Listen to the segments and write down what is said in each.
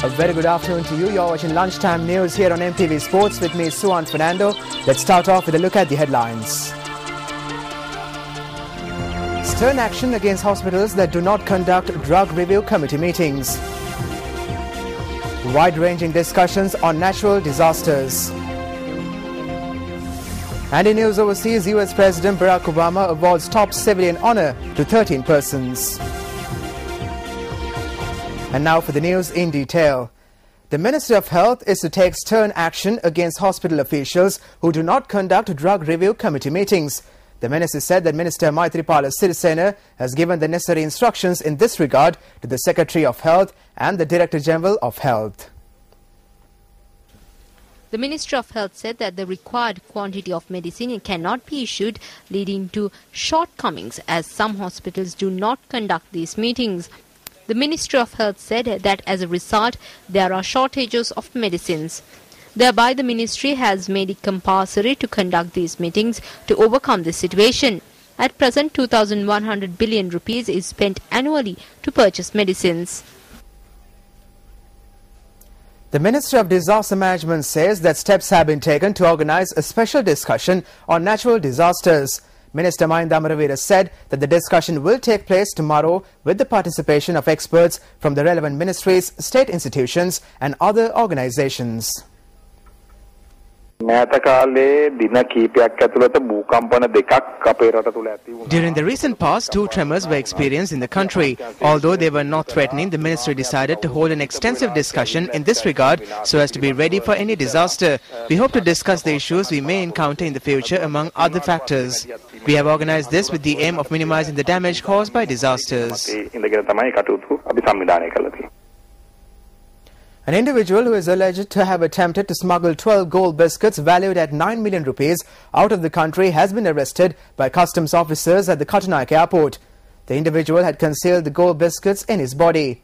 A very good afternoon to you. You're watching Lunchtime News here on MTV Sports with me, Suan Fernando. Let's start off with a look at the headlines. Stern action against hospitals that do not conduct drug review committee meetings. Wide-ranging discussions on natural disasters. And in news overseas, US President Barack Obama awards top civilian honor to 13 persons. And now for the news in detail. The Ministry of Health is to take stern action against hospital officials who do not conduct drug review committee meetings. The minister said that Minister Maithripala Sirisena has given the necessary instructions in this regard to the Secretary of Health and the Director General of Health. The Ministry of Health said that the required quantity of medicine cannot be issued, leading to shortcomings as some hospitals do not conduct these meetings. The Ministry of Health said that as a result, there are shortages of medicines. Thereby, the ministry has made it compulsory to conduct these meetings to overcome this situation. At present, 2,100 billion rupees is spent annually to purchase medicines. The Ministry of Disaster Management says that steps have been taken to organize a special discussion on natural disasters. Minister Mahinda Amaravira said that the discussion will take place tomorrow with the participation of experts from the relevant ministries, state institutions and other organizations. During the recent past, 2 tremors were experienced in the country. Although they were not threatening, the ministry decided to hold an extensive discussion in this regard so as to be ready for any disaster. We hope to discuss the issues we may encounter in the future among other factors. We have organized this with the aim of minimizing the damage caused by disasters. An individual who is alleged to have attempted to smuggle 12 gold biscuits valued at 9 million rupees out of the country has been arrested by customs officers at the Katunayake airport. The individual had concealed the gold biscuits in his body.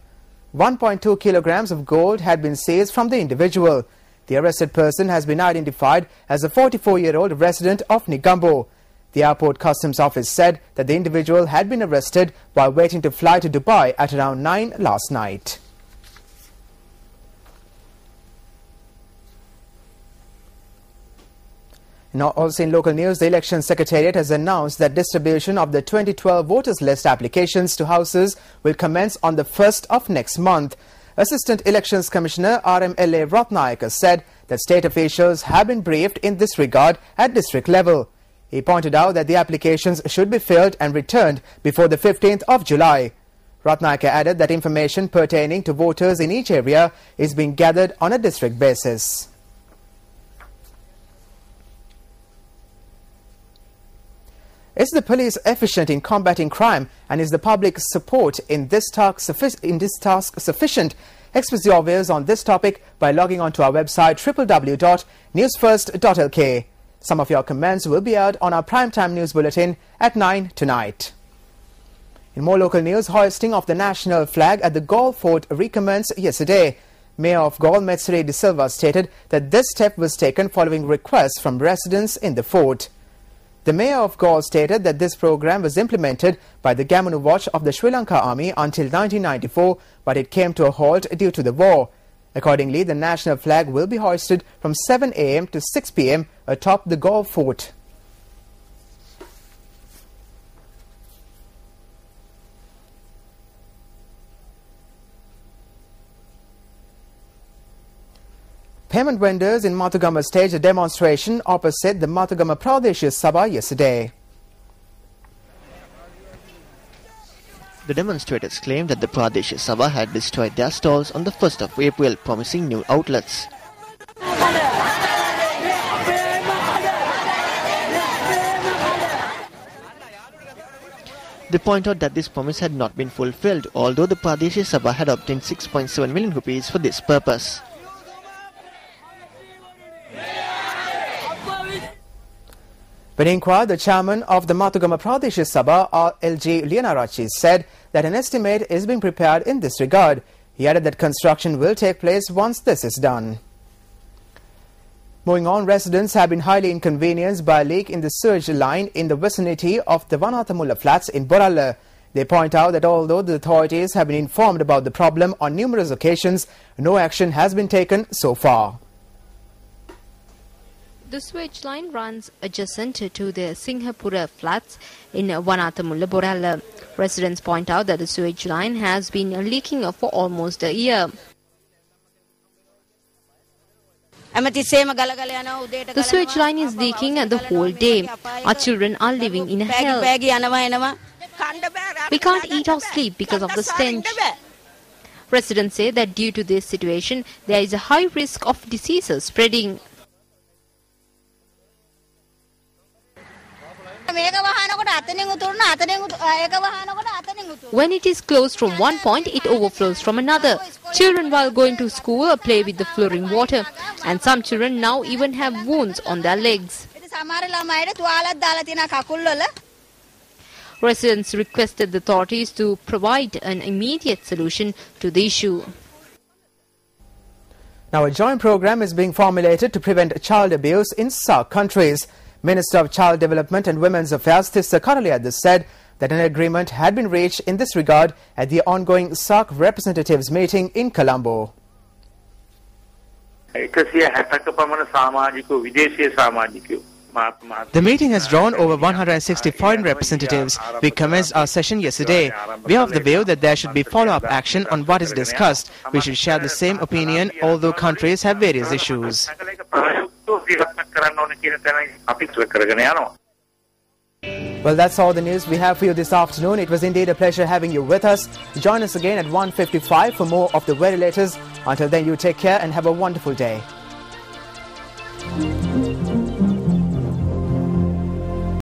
1.2 kilograms of gold had been seized from the individual. The arrested person has been identified as a 44-year-old resident of Negombo. The airport customs office said that the individual had been arrested while waiting to fly to Dubai at around 9 last night. Now, also in local news, the Election Secretariat has announced that distribution of the 2012 voters list applications to houses will commence on the 1st of next month. Assistant Elections Commissioner RMLA Ratnayaka said that state officials have been briefed in this regard at district level. He pointed out that the applications should be filled and returned before the 15th of July. Ratnayaka added that information pertaining to voters in each area is being gathered on a district basis. Is the police efficient in combating crime, and is the public's support in this task sufficient? Express your views on this topic by logging on to our website www.newsfirst.lk. Some of your comments will be aired on our primetime news bulletin at 9 tonight. In more local news, hoisting of the national flag at the Galle Fort recommenced yesterday. Mayor of Galle, Metsuri De Silva, stated that this step was taken following requests from residents in the fort. The Mayor of Galle stated that this program was implemented by the Gamunu Watch of the Sri Lanka Army until 1994, but it came to a halt due to the war. Accordingly, the national flag will be hoisted from 7 a.m. to 6 p.m. atop the Galle Fort. Payment vendors in Mathugama staged a demonstration opposite the Mathugama Pradesh Sabha yesterday. The demonstrators claimed that the Pradesh Sabha had destroyed their stalls on the 1st of April, promising new outlets. They point out that this promise had not been fulfilled, although the Pradesh Sabha had obtained 6.7 million rupees for this purpose. When inquired, the chairman of the Mathugama Pradesh Sabha, LG Lianarachi, said that an estimate is being prepared in this regard. He added that construction will take place once this is done. Moving on, residents have been highly inconvenienced by a leak in the sewage line in the vicinity of the Vanathamulla flats in Boralla. They point out that although the authorities have been informed about the problem on numerous occasions, no action has been taken so far. The sewage line runs adjacent to the Singhapura flats in Wanathamulla, Borala. Residents point out that the sewage line has been leaking for almost a year. The sewage line is leaking the whole day. Our children are living in hell. We can't eat or sleep because of the stench. Residents say that due to this situation, there is a high risk of diseases spreading. When it is closed from one point, it overflows from another. Children while going to school play with the flowing water, and some children now even have wounds on their legs. Residents requested the authorities to provide an immediate solution to the issue. Now, a joint program is being formulated to prevent child abuse in SAARC countries. Minister of Child Development and Women's Affairs Tissa Karaliadis said that an agreement had been reached in this regard at the ongoing SAARC representatives meeting in Colombo. The meeting has drawn over 160 foreign representatives. We commenced our session yesterday. We are of the view that there should be follow-up action on what is discussed. We should share the same opinion, although countries have various issues. Well, that's all the news we have for you this afternoon. It was indeed a pleasure having you with us. Join us again at 1:55 for more of the very latest. Until then, you take care and have a wonderful day.